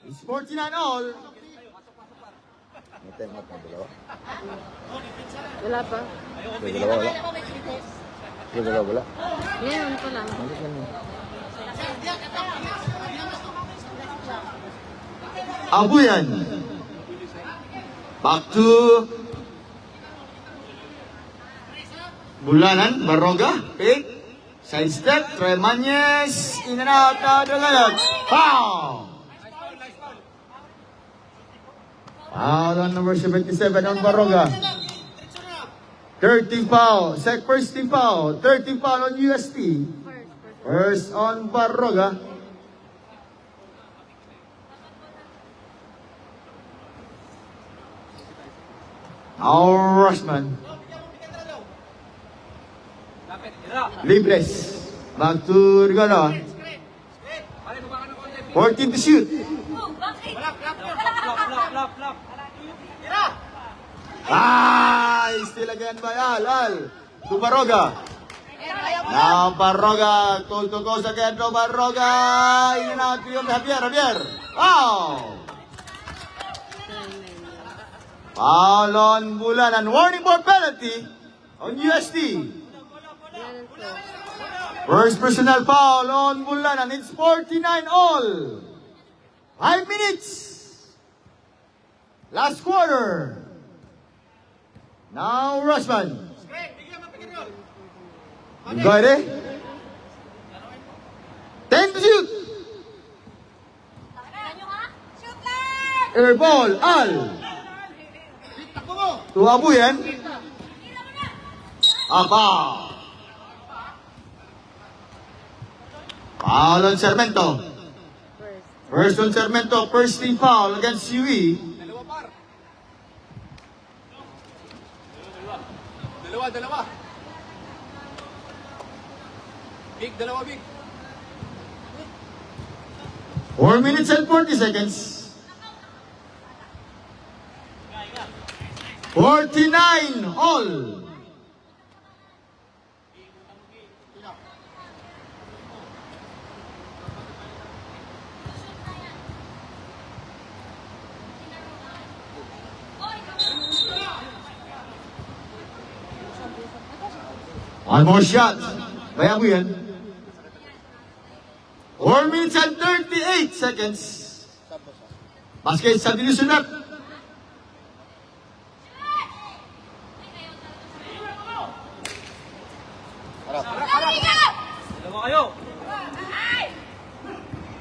It's 49 all. May time out na dalawa. Wala pa. May dalawa wala. May dalawa wala. Ngayon pa lang. Bakit ganun? Abuyan. Back to Bulanan, Barroga, pick, side step, Tremanyes, in and out, Dagalag, foul! Foul on number 77 on Barroga. 13 foul, first team foul, 13 foul on UST, first on Barroga. Now Rushman. Libres. Back to Rigolo. 14 to shoot. Still again by Al. To Barroga. Now Barroga. Told to goes again to Barroga. In and out to Javier. Wow. Foul on Bulan and warning for penalty on UST. First personal foul on Bulan and it's 49 all. 5 minutes. Last quarter. Now Rushman. Got it? 10 to shoot. Air ball, Al. To Abuyan. Apa. Foul on Sarmento. First on Sarmento, first team foul against UE. Dalawa. Big, dalawa big. 4 minutes and 40 seconds. 49 all. One more shot. Bayang mo yan. 4 minutes and 38 seconds. Basket sa dinusunat.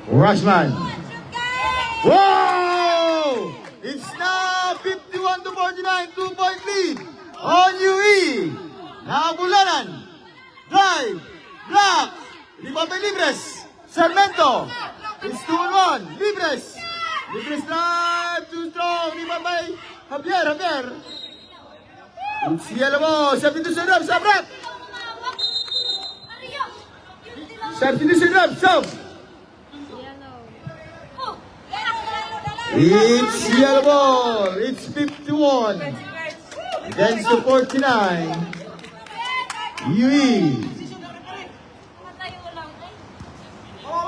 Rushman. Whoa! It's now 51 to 49, 2-point lead on UE. Now Bulanan. Drive. Block. Rebound by Libres. Sarmento. It's 2-1. Libres. Libres drive. Too strong. Rebound by Javier. It's yellow ball. Substitution rub. Sabrat. Substitution rub. Sub. It's yellow ball. It's 51 against the 49. UE.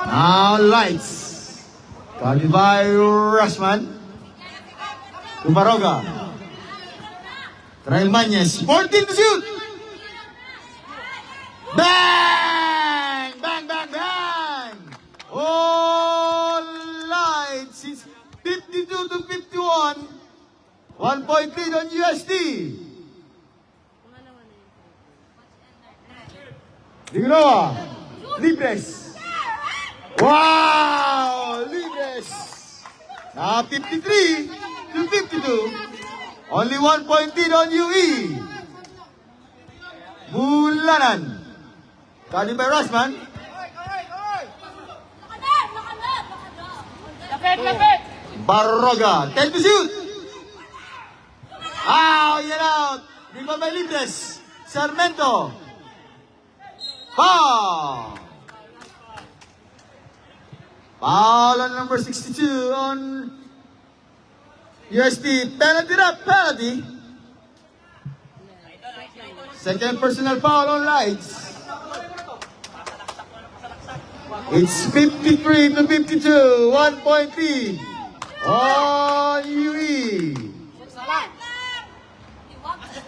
Now lights. Caught by Rushman. To Barroga. Tremanyes. 14 to shoot. Bang! Bang, bang, bang! All lights. It's 52 to 51. 1 point lead on UST. Dignoa. Libres. Wow! Libres. Now 53 to 52. Only 1 point lead on UE. Bulanan. Kali by Rushman. Barroga. 10 to shoot. Yan out. Rebound by Libres. Sarmiento. Foul. Foul on number 62 on UST. Penalty na, penalty. Second personal foul on Lights. It's 53 to 52. 1 point lead on UE.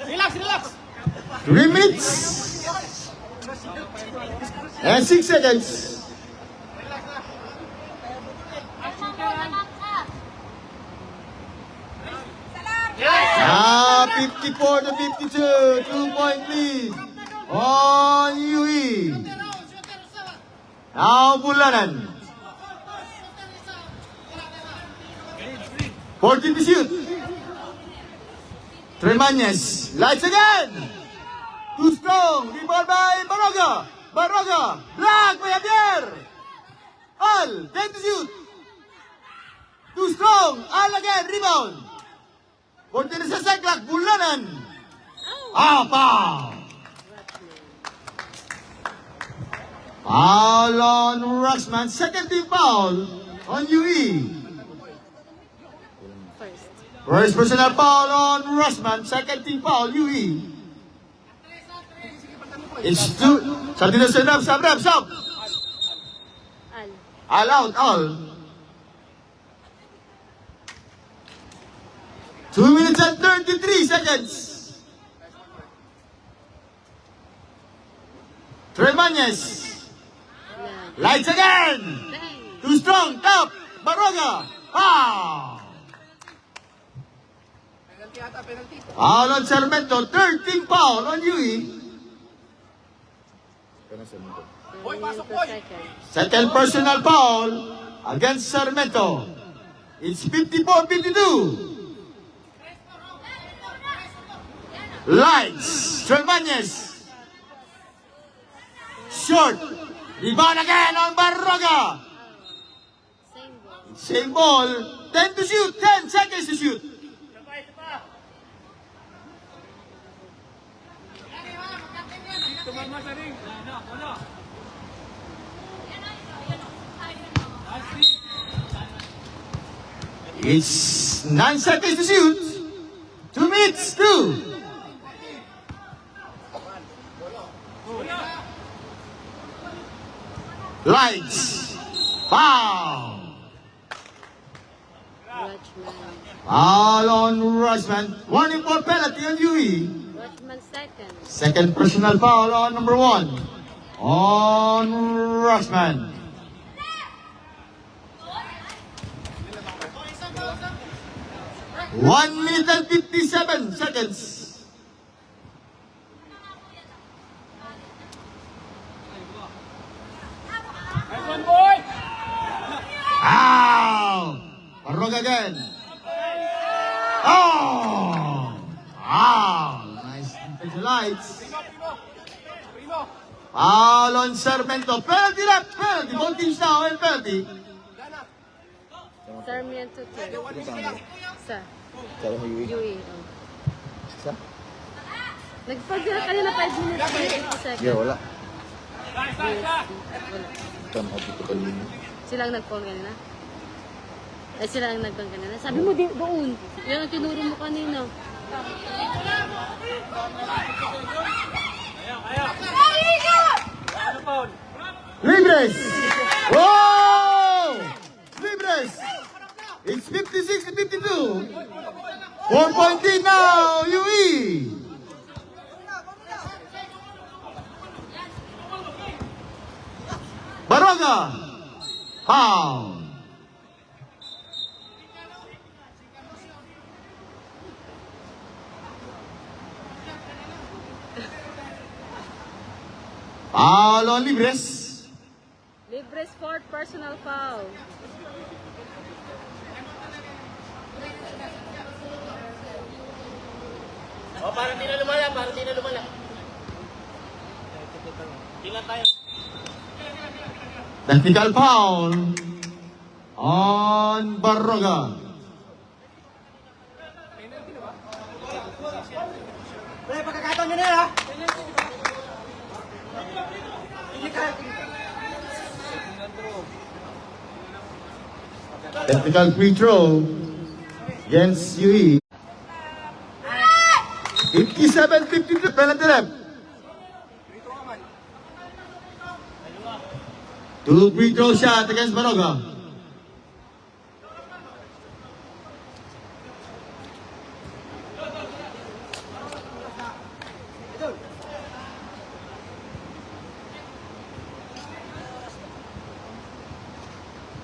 Relax, relax. 3 minutes and 6 seconds. 54 to 52. 2 point lead on UE. Now Bulanan. 14 to shoot. Tremañez. Lights again. Too strong. Rebound by Barroga. Barroga. Black by Javier. Al. 10 to shoot. Too strong. Al again. Rebound. 14 sa Seklak. Bulanan. Foul. Foul on Ruxman. Second team foul on UE. First personal foul on Ruxman. Second team foul UE. It's 2. Sardino sa rep. All out, all. 2 minutes and 33 seconds. Tremañez. Lights again. Too strong. Top. Barroga. Foul. Foul on Sarmiento. Third team foul on UE. Second personal foul against Sarmiento. It's 54-52. Lights. Tremañez. Short. Rebound again on Barroga. Same ball. 10 to shoot. 10 seconds to shoot. It's 9 seconds to shoot. 2 minutes, 2. Lights. Foul. Foul on Ruxman. Warning for penalty on UE. Ruxman second. Second personal foul on number 1. On Ruxman. One minute and 57 seconds. Ow! Barroga again. Nice defensive lights. Foul on Sarmiento. Penalty left. Penalty. Both teams now in penalty. Sarmiento third. Sa Sabi mo UE. UE. Sa? Nagpagdala kanina 5 minutes and 50 seconds. Yeah, wala. Wala. Tama dito pa rin. Sila ang nag-call kanina? Ay, sila ang nag-call kanina? Sabi mo doon. Yan ang tinuro mo kanina. Libres! Whoa! Libres! It's 56 to 52. 4 point lead now, UE! Barroga! Foul! Foul on Libres. Libres fourth personal foul. Parang di na lumala. Tingnan tayo. Technical foul on Barroga. Kami na ha. Technical free throw against UE. 57-52 penalty left. 2 free throw shot against Baroga.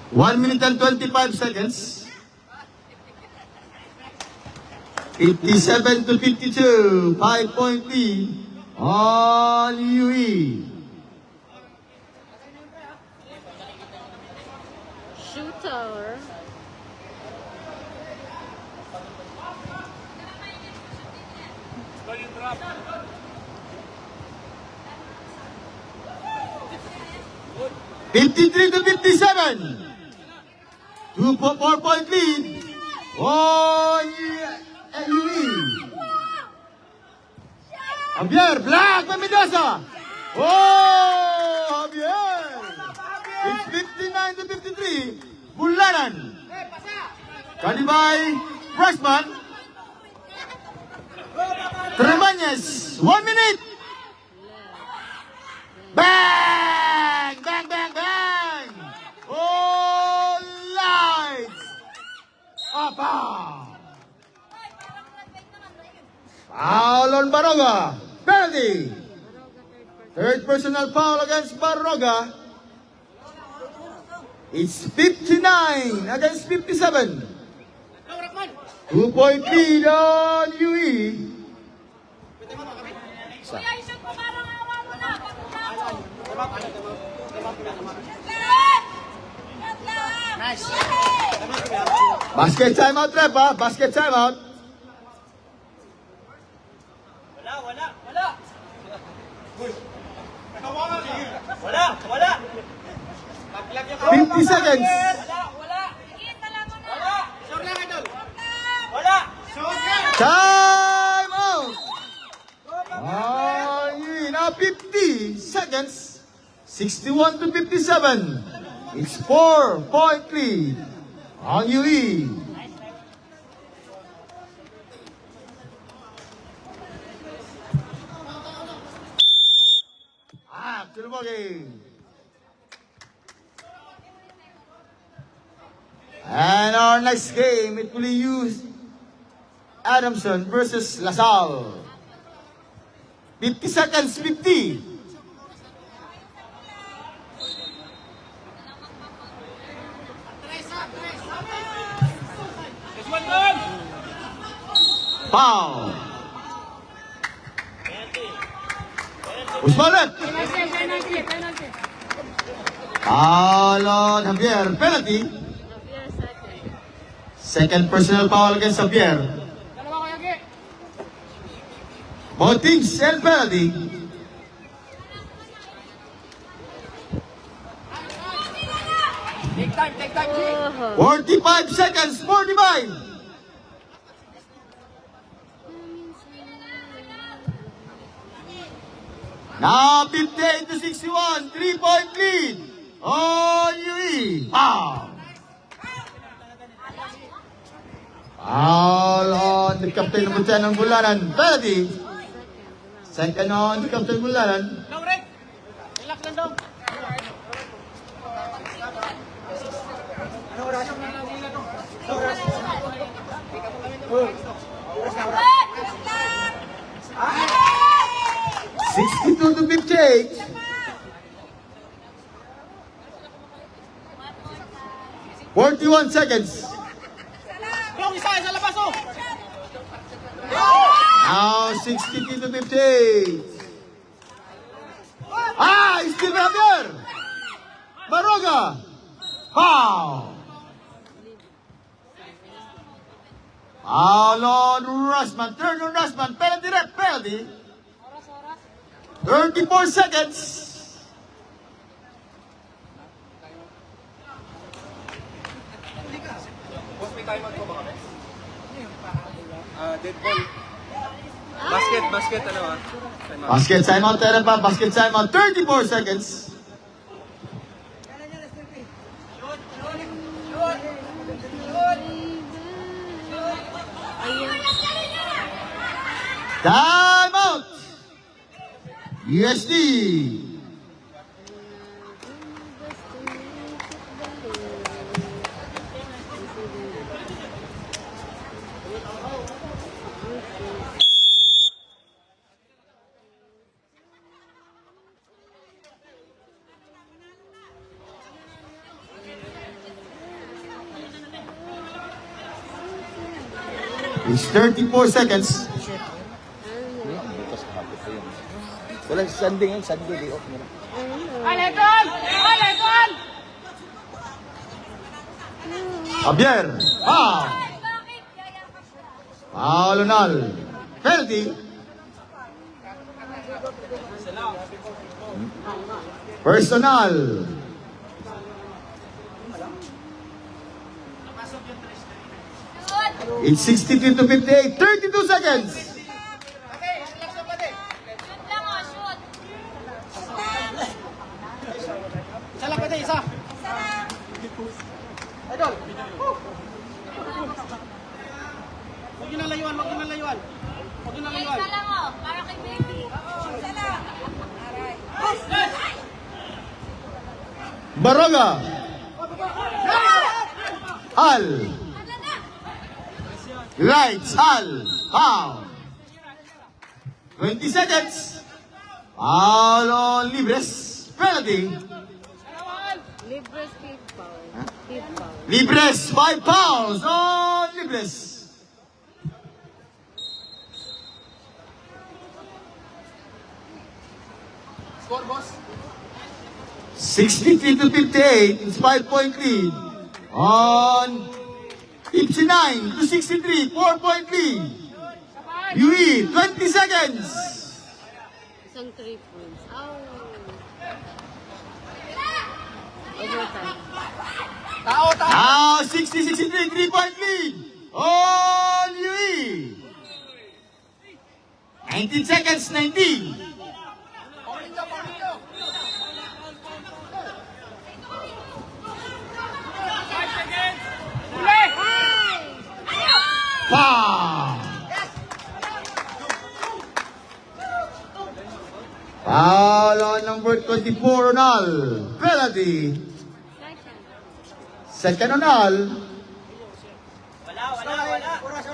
One minute and 25 seconds. 57-52, 5-point lead on UE. Shooter. $53 to 57. 4-point lead on UE. Javier, Black, Mendoza. Oh, Javier. It's 59 to 53. Bulanan. Kali by Freshman. Tremanyes. 1 minute. Bang! Bang, bang, bang! Oh, lights! Apa! Foul on Baroga. Penalty. Third personal foul against Baroga. It's 59 against 57. 2-point lead on UE. Basket timeout, rep, ha? Basket timeout. Wala. 50 seconds. Short lang, idol. Wala. Short lang. Time out. Now 50 seconds. 61 to 57. It's 4-point lead on UE. Tulubogin. And our next game, it will use Adamson versus LaSalle. 50 seconds, 50. Foul. Usmanet. Penalty. Foul on Javier. Penalty. Javier second. Second personal foul against Javier. Both teams and penalty. Take time, G. 45 seconds, 45. Now 58 to 61, 3-point lead on UE. Foul. Foul on the captain ng Bulanan ng Bulanan. Penalty. Second on the captain ng Bulanan. Long red. Relax lang daw. Ano oras? Ano oras? 62 to 58. 41 seconds. Long isa sa labas oh. Now 62 to 58. Still Javier. Baroga. Foul. Foul on Rushman. Turn on Rushman. Penalty rep. Penalty. 34 seconds. Dead ball. Basket, ano ah? Basket timeout, tayo pa. Basket timeout, 34 seconds. Timeout! USD. It's 34 seconds. Bukas kahapon pa yun. Walang Sunday ngayon, Sunday day off nila. Javier. Foul. Foul on all. Penalty. Personal. It's 62 to 58. 32 seconds. Isa lang pwede, isa. Idol. Huwag yun ang layuan, huwag yun ang layuan. Huwag yun ang layuan. Isa lang oh, para kay baby. Isa lang. Baroga. Al. Right. Al. Foul. 20 seconds. Foul on Libres. Penalty. Libres, fifth foul. Fifth foul. Libres. 5 fouls on Libres. Score, boss. 63 to 58. It's 5-point lead. On 59 to 63. 4-point lead. UE. 20 seconds. Isang 3 points. Ow! Overtime. Tao. Now 60-63. 3-point lead. On UE. 19 seconds. 19. Foul! Foul on number 24 on all. Penalty. Second on all. Oras.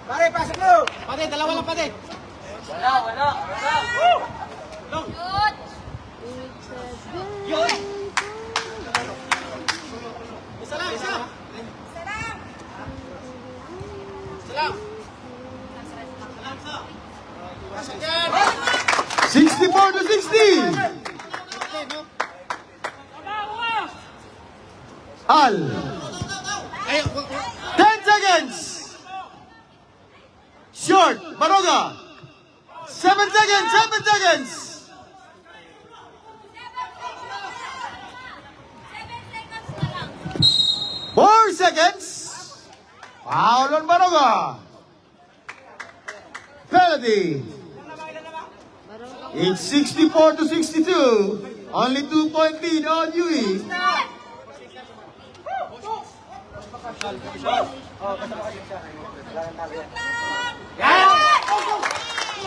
Pare, pasok mo. Pare, dalawa lang pare. Shoot! Isa lang. Isa lang. Pasok yan. 64 to 60. Al. 10 seconds. Short. Baroga. 7 seconds. 7 seconds. 7 seconds na lang. 4 seconds. Foul on Baroga. Penalty. It's 64 to 62. Only 2-point lead on UE.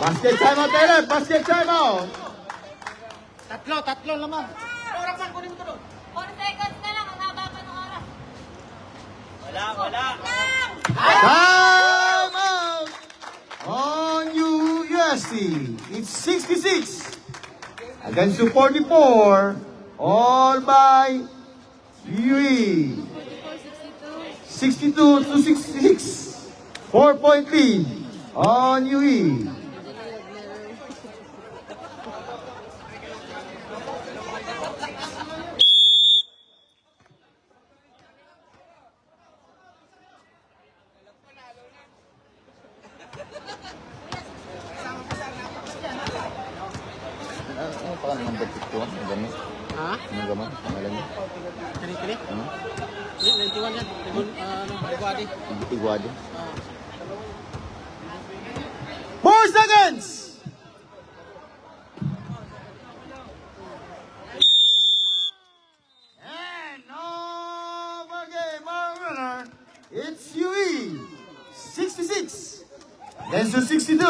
Basket timeout, Taylor. Basket timeout. Tatlo lamang. Oras man, kunin mo to doon. 4 seconds na lang, ang haba pa ng oras. Timeout on USC. It's 66 against 44. All by UE. 62 to 66. 4-point lead on UE. Ano pa ka number 51? Ang ganun. Ha? Anong gamot? Pangalan niya? Kini-kini? Ano? 91 yan. Iguadi. Iguado. 4 seconds! And over game, our winner, it's UE 66 against 62.